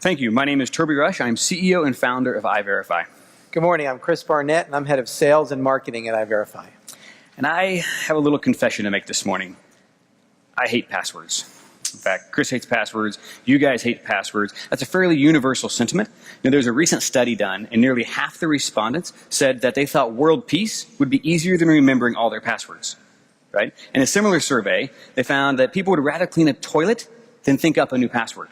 Thank you. My name is Toby Rush. I'm CEO and founder of EyeVerify. Good morning. I'm Chris Barnett, and I'm head of sales and marketing at EyeVerify. And I have a little confession to make this morning. I hate passwords. In fact, Chris hates passwords. You guys hate passwords. That's a fairly universal sentiment. Now, there's a recent study done, and nearly half the respondents said that they thought world peace would be easier than remembering all their passwords. Right? In a similar survey, they found that people would rather clean a toilet than think up a new password.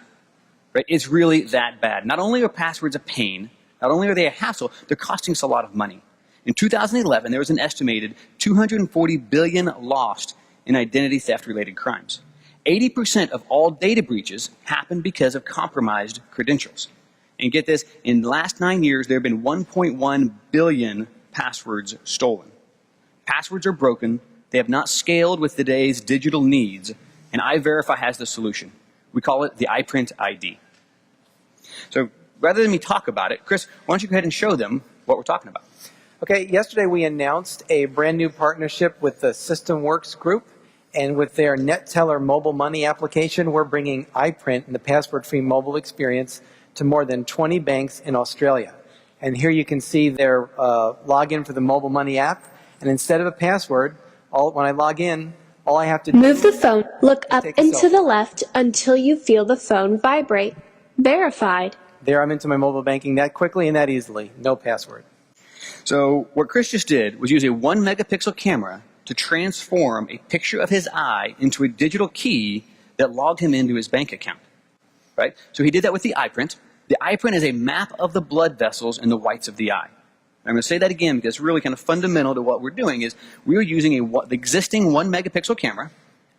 Right? It's really that bad. Not only are passwords a pain, not only are they a hassle, they're costing us a lot of money. In 2011, there was an estimated $240 billion lost in identity theft-related crimes. 80% of all data breaches happen because of compromised credentials. And get this, in the last 9 years, there have been 1.1 billion passwords stolen. Passwords are broken. They have not scaled with today's digital needs, and EyeVerify has the solution. We call it the iPrint ID. So rather than me talk about it, Chris, why don't you go ahead and show them what we're talking about? Okay, yesterday we announced a brand new partnership with the SystemWorks Group, and with their NetTeller mobile money application, we're bringing iPrint and the password-free mobile experience to more than 20 banks in Australia. And here you can see their login for the mobile money app, and instead of a password, when I log in, all I have to do Move the phone, look up and to the left until you feel the phone vibrate. Verified. There, I'm into my mobile banking that quickly and that easily. No password. So what Chris just did was use a 1 megapixel camera to transform a picture of his eye into a digital key that logged him into his bank account. Right? So he did that with the iPrint. The iPrint is a map of the blood vessels in the whites of the eye. I'm going to say that again because it's really kind of fundamental to what we're doing is we are using the existing 1 megapixel camera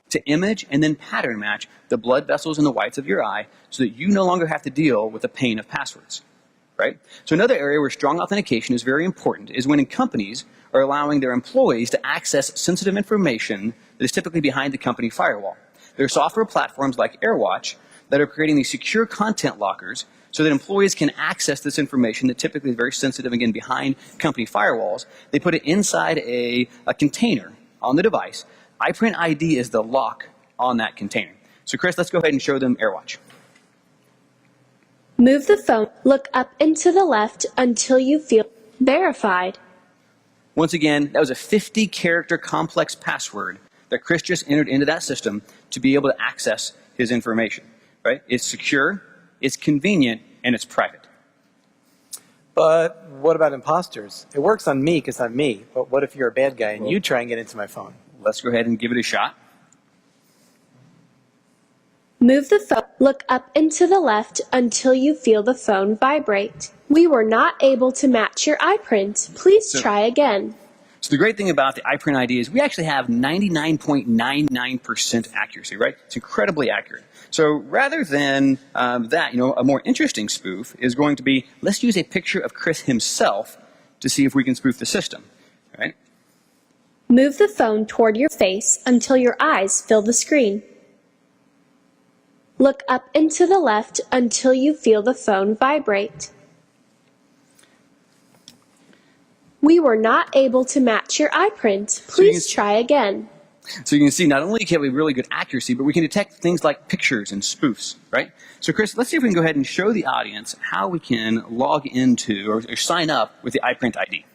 to image and then pattern match the blood vessels in the whites of your eye so that you no longer have to deal with the pain of passwords. Right? So another area where strong authentication is very important is when companies are allowing their employees to access sensitive information that is typically behind the company firewall. There are software platforms like AirWatch that are creating these secure content lockers so that employees can access this information that typically is very sensitive, again, behind company firewalls. They put it inside a container on the device. iPrint ID is the lock on that container. So Chris, let's go ahead and show them AirWatch. Move the phone, look up and to the left until you feel verified. Once again, that was a 50-character complex password that Chris just entered into that system to be able to access his information. Right? It's secure, it's convenient, and it's private. But what about imposters? It works on me because I'm me. But what if you're a bad guy and you try and get into my phone? Let's go ahead and give it a shot. Move the phone, look up and to the left until you feel the phone vibrate. We were not able to match your iPrint. Please try again. So the great thing about the iPrint ID is we actually have 99.99% accuracy, right? It's incredibly accurate. So rather than that, a more interesting spoof is going to be, let's use a picture of Chris himself to see if we can spoof the system, right? Move the phone toward your face until your eyes fill the screen. Look up and to the left until you feel the phone vibrate. We were not able to match your iPrint. Please try again. So you can see not only can we have really good accuracy, but we can detect things like pictures and spoofs, right? So Chris, let's see if we can go ahead and show the audience how we can log into or sign up with the iPrint ID.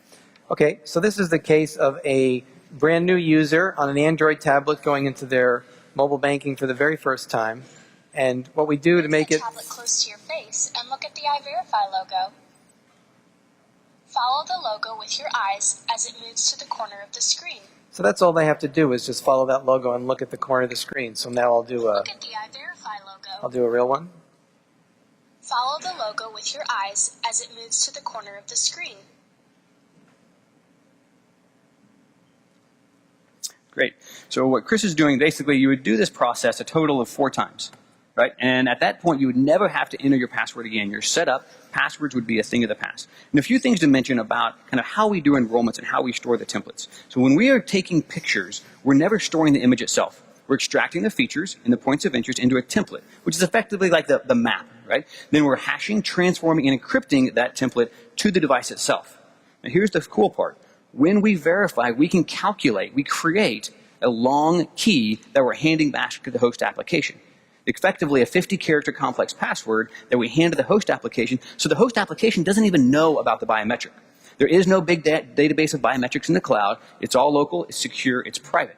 Okay, so this is the case of a brand new user on an Android tablet going into their mobile banking for the very first time. And what we do to make it... tablet close to your face and look at the EyeVerify logo. Follow the logo with your eyes as it moves to the corner of the screen. So that's all they have to do is just follow that logo and look at the corner of the screen. So now I'll do Look at the EyeVerify logo. I'll do a real one. Follow the logo with your eyes as it moves to the corner of the screen. Great. So what Chris is doing, basically, you would do this process a total of 4 times. Right? And at that point, you would never have to enter your password again. You're set up. Passwords would be a thing of the past. And a few things to mention about kind of how we do enrollments and how we store the templates. So when we are taking pictures, we're never storing the image itself. We're extracting the features and the points of interest into a template, which is effectively like the map, right? Then we're hashing, transforming, and encrypting that template to the device itself. And here's the cool part. When we verify, we can calculate, we create a long key that we're handing back to the host application. effectively a 50-character complex password that we hand to the host application, so the host application doesn't even know about the biometric. There is no big database of biometrics in the cloud. It's all local, it's secure, it's private.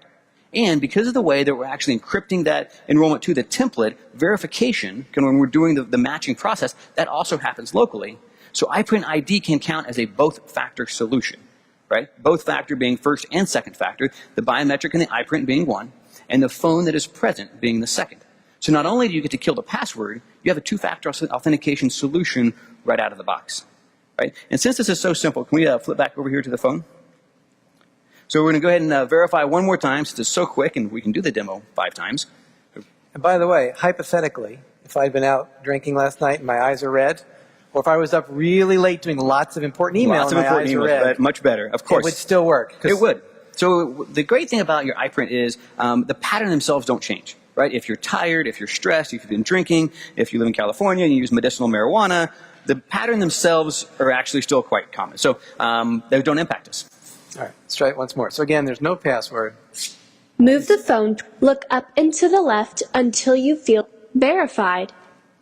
And because of the way that we're actually encrypting that enrollment to the template, verification, when we're doing the matching process, that also happens locally. So iPrint ID can count as a both-factor solution, right? Both factor being first and second factor, the biometric and the iPrint being one, and the phone that is present being the second. So not only do you get to kill the password, you have a two-factor authentication solution right out of the box. Right? And since this is so simple, can we flip back over here to the phone? So we're going to go ahead and verify one more time since it's so quick, and we can do the demo 5 times. And by the way, hypothetically, if I'd been out drinking last night and my eyes are red, or if I was up really late doing lots of important email and my eyes are red, much better, of course. It would still work. It would. So the great thing about your iPrint is the pattern themselves don't change. Right? If you're tired, if you're stressed, if you've been drinking, if you live in California and you use medicinal marijuana, the pattern themselves are actually still quite common. So they don't impact us. All right, let's try it once more. So again, there's no password. Move the phone, look up and to the left until you feel verified.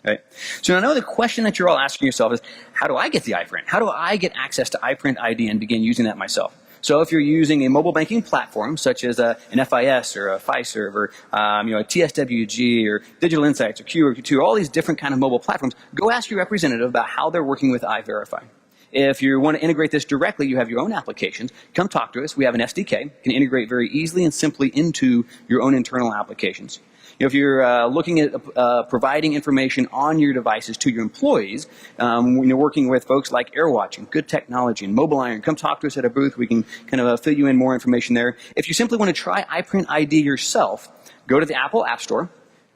Right. So I know the question that you're all asking yourself is, how do I get the iPrint? How do I get access to iPrint ID and begin using that myself? So if you're using a mobile banking platform such as an FIS or a Fiserv or a TSWG or Digital Insights or Q or Q2, all these different kind of mobile platforms, go ask your representative about how they're working with EyeVerify. If you want to integrate this directly, you have your own applications, come talk to us. We have an SDK, can integrate very easily and simply into your own internal applications. If you're looking at providing information on your devices to your employees, when you're working with folks like AirWatch and Good Technology and Mobile Iron, come talk to us at a booth. We can kind of fill you in more information there. If you simply want to try iPrint ID yourself, go to the Apple App Store,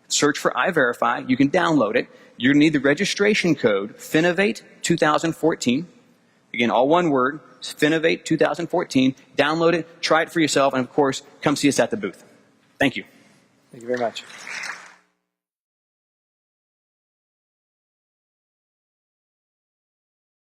search for EyeVerify. You can download it. You're going to need the registration code, Finovate 2014. Again, all one word, Finovate 2014. Download it, try it for yourself, and of course, come see us at the booth. Thank you. Thank you very much.